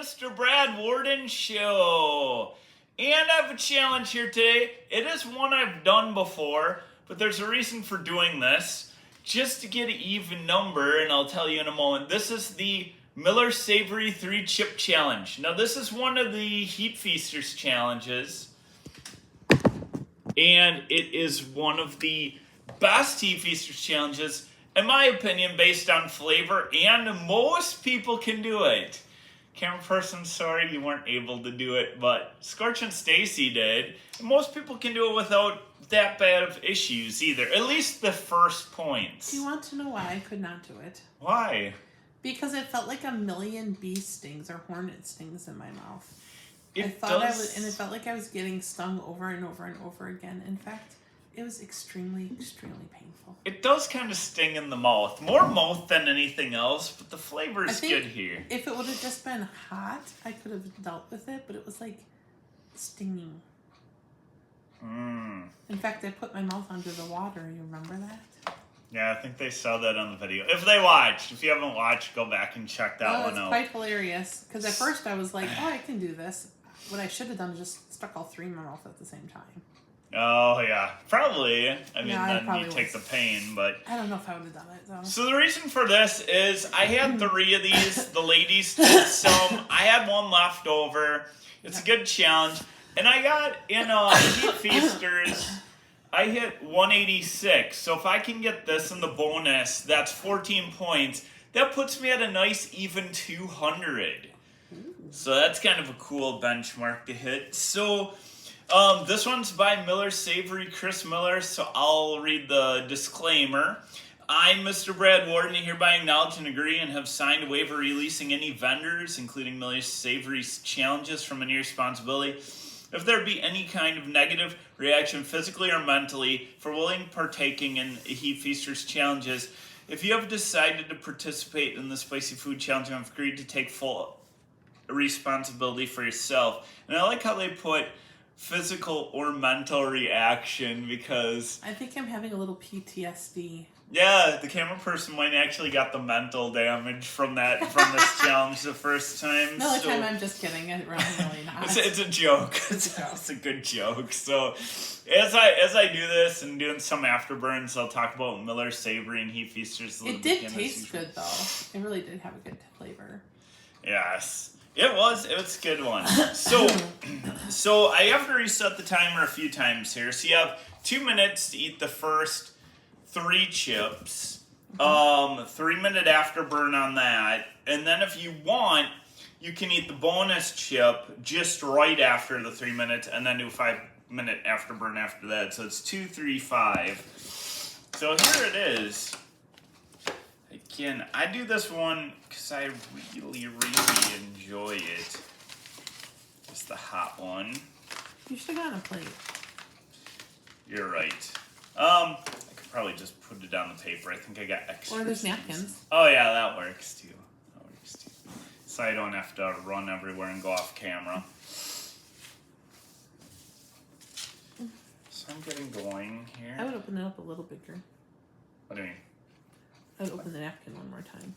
Mr. Brad Worden Show. And I have a challenge here today. It is one I've done before, but there's a reason for doing this. Just to get an even number, and I'll tell you in a moment. This is the Miller Savory 3-Chip Challenge. Now, this is one of the Heat Feasters challenges. And it is one of the best Heat Feasters challenges, in my opinion, based on flavor, and most people can do it. Camera person, sorry you weren't able to do it, but Scorch and Stacy did. And most people can do it without that bad of issues either, at least the first points. Do you want to know why I could not do it? Why? Because it felt like a million bee stings or hornet stings in my mouth. And it felt like I was getting stung over and over and over again. In fact, it was extremely, extremely painful. It does kind of sting in the mouth. More mouth than anything else, but the flavor is good here. If it would have just been hot, I could have dealt with it, but it was like stinging. In fact, I put my mouth under the water. You remember that? Yeah, I think they saw that on the video. If they watched. If you haven't watched, go back and check that one out. It's quite hilarious. Because at first I was like, oh, I can do this. What I should have done is just stuck all three in my mouth at the same time. Oh, yeah. Probably. I mean, then you take the pain, but... I don't know if I would have done it, though. So the reason for this is I had 3 of these. The ladies did some. I had one left over. It's a good challenge. And I got, in Heat Feasters, I hit 186. So if I can get this in the bonus, that's 14 points. That puts me at a nice even 200. So that's kind of a cool benchmark to hit. So this one's by Miller Savory, Chris Miller, so I'll read the disclaimer. I, Mr. Brad Worden, hereby acknowledge and agree and have signed a waiver releasing any vendors, including Miller Savory's challenges, from any responsibility if there be any kind of negative reaction physically or mentally for willing partaking in Heat Feasters challenges. If you have decided to participate in the spicy food challenge, I've agreed to take full responsibility for yourself. And I like how they put physical or mental reaction, because I think I'm having a little PTSD. Yeah, the camera person might actually got the mental damage from this challenge the first time. No, the time I'm just kidding. I'm really not. It's a joke. It's a good joke. So as I do this and doing some afterburns, I'll talk about Miller Savory and Heat Feasters a little bit. It did taste good though. It really did have a good flavor. Yes. It was a good one. So I have to reset the timer a few times here. So you have 2 minutes to eat the first 3 chips. 3-minute afterburn on that. And then if you want, you can eat the bonus chip just right after the 3 minutes and then do a 5-minute afterburn after that. So it's 2, 3, 5. So here it is. Again, I do this one because I really, really enjoy it. It's the hot one. You should have gotten a plate. You're right. I could probably just put it on the paper. I think I got extra. Or there's napkins. Oh yeah, that works too. So I don't have to run everywhere and go off camera. So I'm getting going here. I would open it up a little bigger. What do you mean? I would open the napkin one more time.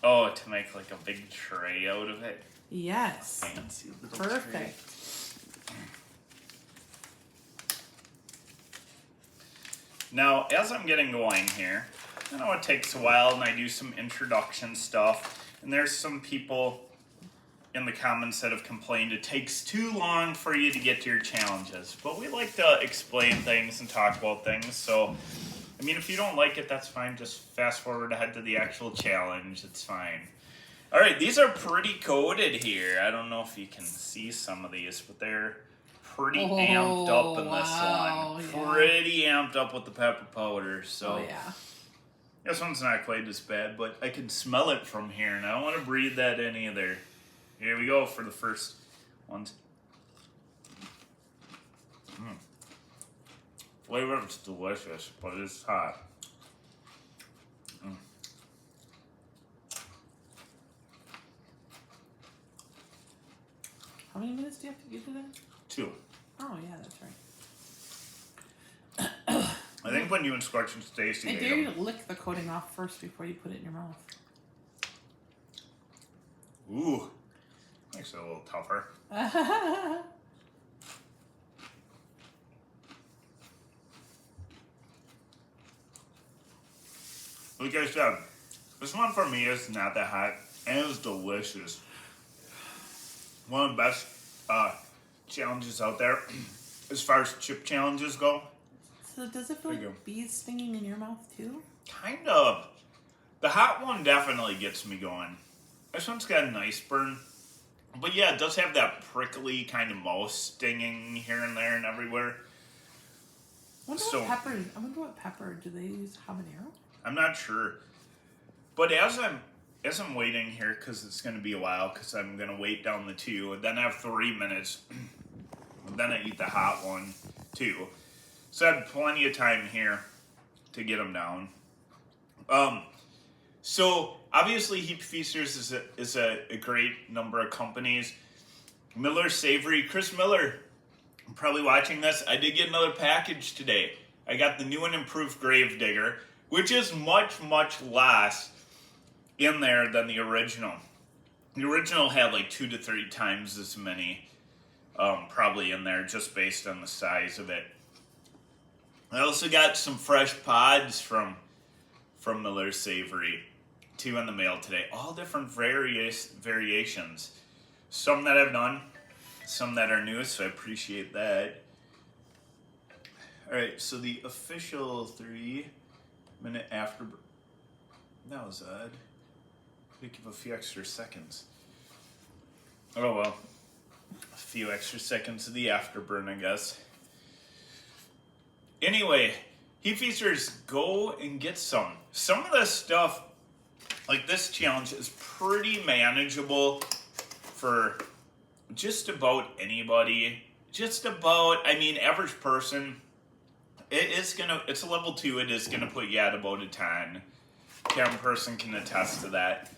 Oh, to make like a big tray out of it? Yes. Fancy little Perfect. Tray. Now, as I'm getting going here, I know it takes a while and I do some introduction stuff, and there's some people in the comments that have complained it takes too long for you to get to your challenges. But we like to explain things and talk about things, so I mean, if you don't like it, that's fine. Just fast forward ahead to the actual challenge. It's fine. All right, these are pretty coated here. I don't know if you can see some of these, but they're pretty amped up in this one. Yeah. Pretty amped up with the pepper powder. So yeah. This one's not quite as bad, but I can smell it from here, and I don't want to breathe that in either. Here we go for the first ones. Flavor is delicious, but it's hot. How many minutes do you have to give it in? 2. Oh, yeah, that's right. I think when you and Scorch and Stacy I dare you to lick the coating off first before you put it in your mouth. Ooh. Makes it a little tougher. Like I said, this one for me is not that hot, and it was delicious. One of the best challenges out there as far as chip challenges go. So does it feel like bees stinging in your mouth too? Kind of. The hot one definitely gets me going. This one's got a nice burn. But yeah, it does have that prickly kind of mouth stinging here and there and everywhere. I wonder what pepper do they use? Habanero? I'm not sure. But as I'm waiting here, because it's going to be a while, because I'm going to wait down the two, and then I have 3 minutes, and then I eat the hot one too. So I have plenty of time here to get them down. So obviously Heap Feasters is a great number of companies. Miller Savory, Chris Miller, I'm probably watching this. I did get another package today. I got the new and improved Gravedigger, which is much, much less in there than the original. The original had like 2 to 3 times as many probably in there just based on the size of it. I also got some fresh pods from Miller Savory, 2 in the mail today. All different variations. Some that I've done, some that are new, so I appreciate that. Alright, so the official 3-minute after... That was odd. Could give a few extra seconds. Oh well. A few extra seconds of the afterburn, I guess. Anyway, Heap Feasters, go and get some. Some of this stuff, like this challenge, is pretty manageable for just about anybody. Just about, I mean, average person. It's a level 2, it is gonna put you at about a 10. Cam person can attest to that.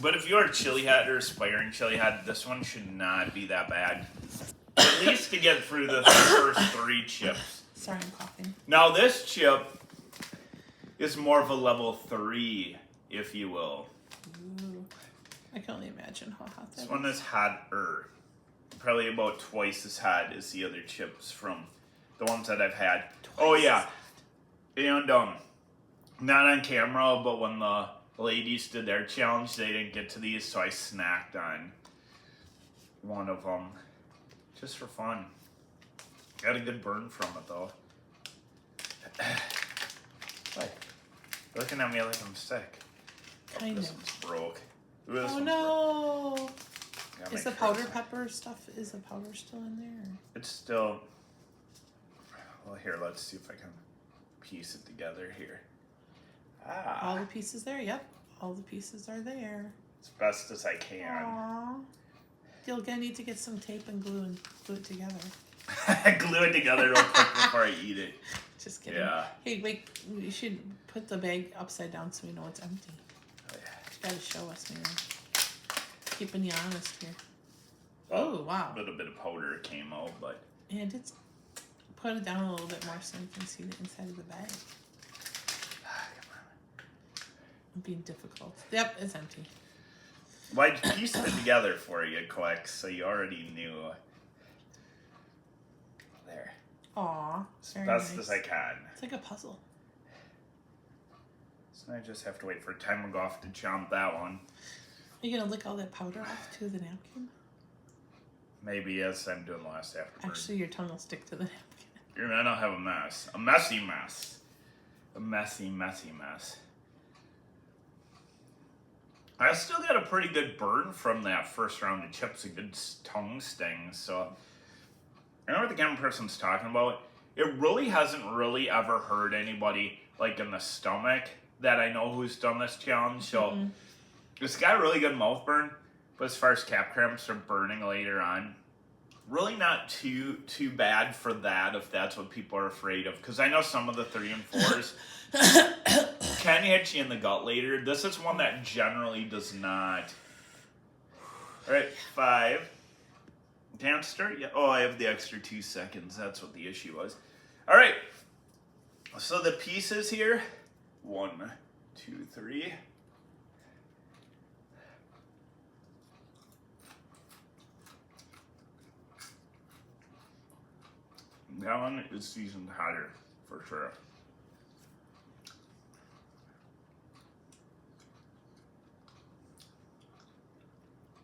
But if you're a chili head or aspiring chili head, this one should not be that bad. At least to get through the first 3 chips. Sorry, I'm coughing. Now this chip is more of a level 3, if you will. Ooh. I can only imagine how hot that is. This one is hotter. Probably about twice as hot as the other chips from the ones that I've had. Oh yeah. And not on camera, but when the ladies did their challenge, they didn't get to these, so I snacked on one of them. Just for fun. Got a good burn from it though. What? You're looking at me like I'm sick. Kind of. This one's broke. Ooh, this Oh one's no! broke. Is the powder pepper stuff, is the powder still in there? It's still... Well, here, let's see if I can piece it together here. Ah. All the pieces there? Yep. All the pieces are there. As best as I can. Aww. You're gonna need to get some tape and glue it together. Glue it together real quick before I eat it. Just kidding. Yeah. Hey, wait. You should put the bag upside down so we know it's empty. Oh, yeah. You gotta show us, man. Keeping you honest here. Oh, wow. A little bit of powder came out, but... And it's... Put it down a little bit more so you can see the inside of the bag. Come on. I'm being difficult. Yep, it's empty. Well, I pieced it together for you, quick, so you already knew. There. Aw, As very best nice. as I can. It's like a puzzle. So I just have to wait for time to go off to chomp that one. Are you gonna lick all that powder off to the napkin? Maybe as I'm doing the last afterburn. Actually, your tongue will stick to the napkin. You're gonna have a mess. A messy mess. A messy, messy mess. I still got a pretty good burn from that first round of chips, a good tongue sting, so I know what the camera person's talking about. It really hasn't really ever hurt anybody, like in the stomach, that I know who's done this challenge, so it's got a really good mouth burn, but as far as cap cramps or burning later on, really not too bad for that, if that's what people are afraid of, because I know some of the 3 and 4s can hit you in the gut later. This is one that generally does not. Alright, 5. Can't start yet. Oh, I have the extra 2 seconds. That's what the issue was. Alright. So the pieces here. 1, 2, 3. That one is seasoned hotter, for sure.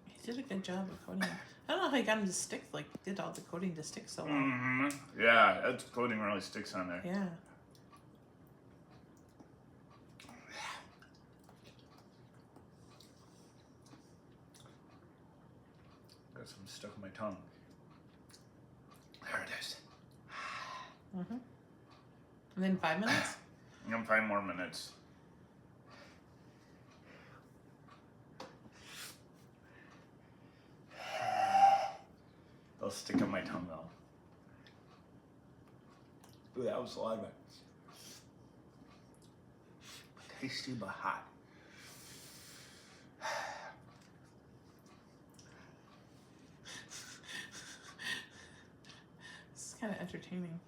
He did a good job of coating it. I don't know how he got him to stick, like, did all the coating to stick so well. Mm-hmm. Yeah, that coating really sticks on there. Yeah. Got some stuck in my tongue. There it is. Mm-hmm. And then 5 minutes? I'm 5 more minutes. They'll stick on my tongue though. Ooh, that was saliva. Tasty but hot. This is kind of entertaining.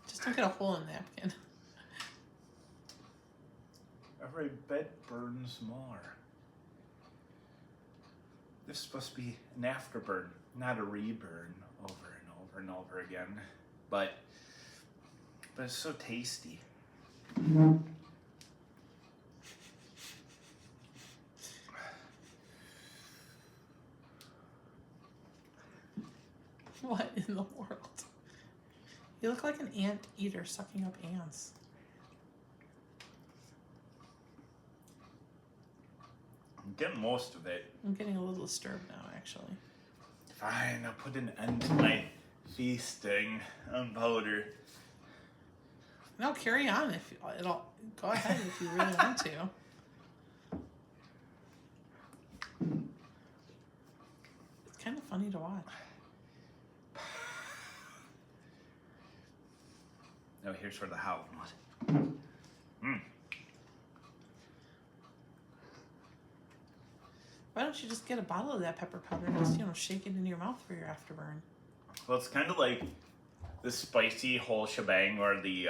Just don't get a hole in the napkin. Every bit burns more. This is supposed to be an afterburn, not a reburn over and over and over again. But it's so tasty. What in the world? You look like an ant eater sucking up ants. I'm getting most of it. I'm getting a little disturbed now, actually. Fine, I'll put an end to my feasting on powder. No, carry on if it'll go ahead if you really want to. It's kind of funny to watch. Oh, here's where the hot one was. Why don't you just get a bottle of that pepper powder and just, shake it in your mouth for your afterburn? Well, it's kind of like the spicy whole shebang or the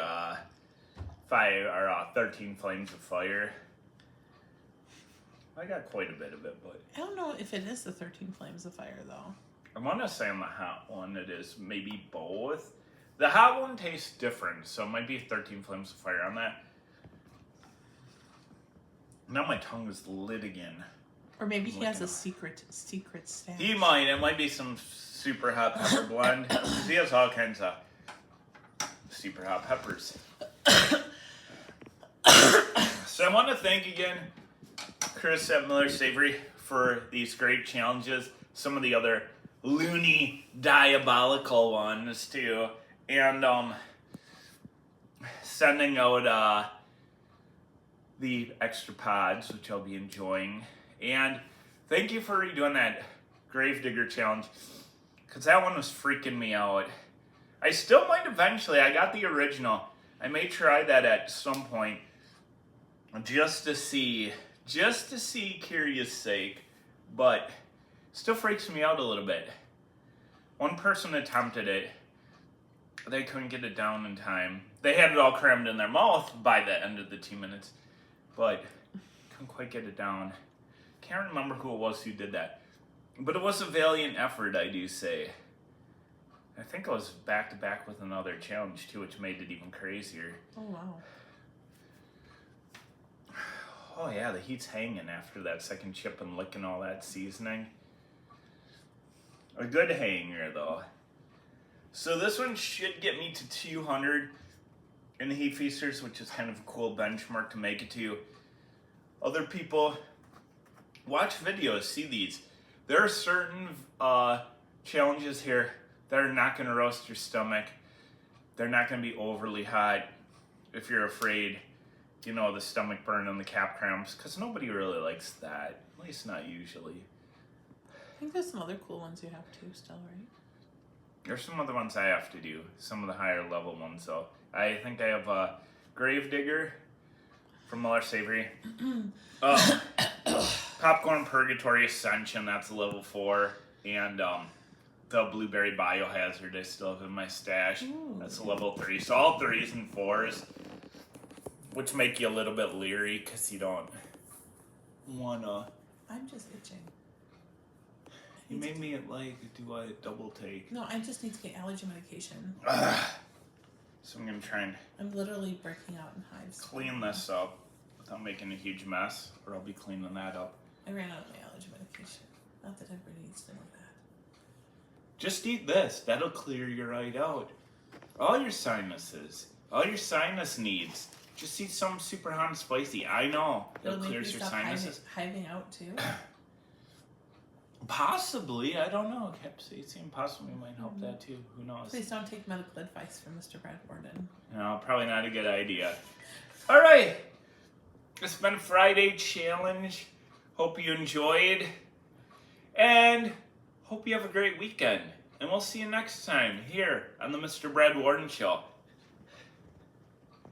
13 Flames of Fire. I got quite a bit of it, but I don't know if it is the 13 Flames of Fire, though. I want to say on the hot one it is maybe both. The hot one tastes different, so it might be 13 Flames of Fire on that. Now my tongue is lit again. Or maybe he has a secret stash. He might. It might be some super hot pepper blend. He has all kinds of super hot peppers. So I want to thank again Chris at Miller Savory for these great challenges. Some of the other loony, diabolical ones too. And sending out the extra pods, which I'll be enjoying. And thank you for redoing that Gravedigger challenge, because that one was freaking me out. I still might eventually. I got the original. I may try that at some point, just to see curious sake, but still freaks me out a little bit. One person attempted it. They couldn't get it down in time. They had it all crammed in their mouth by the end of the 2 minutes, but couldn't quite get it down. Can't remember who it was who did that, but it was a valiant effort, I do say. I think I was back to back with another challenge too, which made it even crazier. Oh wow. Oh yeah, the heat's hanging after that second chip and licking all that seasoning. A good hanger though. So this one should get me to 200 in the Heat Feasters, which is kind of a cool benchmark to make it to. Other people watch videos, see these. There are certain challenges here that are not going to roast your stomach. They're not going to be overly hot if you're afraid, the stomach burn and the calf cramps, because nobody really likes that, at least not usually. I think there's some other cool ones you have too still, right? There's some other ones I have to do, some of the higher level ones. So I think I have Gravedigger from Miller Savory. Popcorn Purgatory Ascension, that's a level 4. And the Blueberry Biohazard I still have in my stash. Ooh. That's a level 3. So all 3s and 4s, which make you a little bit leery because you don't want to. I'm just itching. You made me do a double take. No, I just need to get allergy medication. So I'm gonna try and I'm literally breaking out in hives. clean this up without making a huge mess, or I'll be cleaning that up. I ran out of my allergy medication. Not that everybody needs to know that. Just eat this. That'll clear your right out. All your sinuses, all your sinus needs. Just eat something super hot and spicy. I know. It'll clear your sinuses. Hiving out too? Possibly. I don't know. Capsaicin possibly might help that too. Who knows? Please don't take medical advice from Mr. Brad Worden. No, probably not a good idea. All right. It's been Friday Challenge. Hope you enjoyed. And hope you have a great weekend. And we'll see you next time here on the Mr. Brad Worden Show.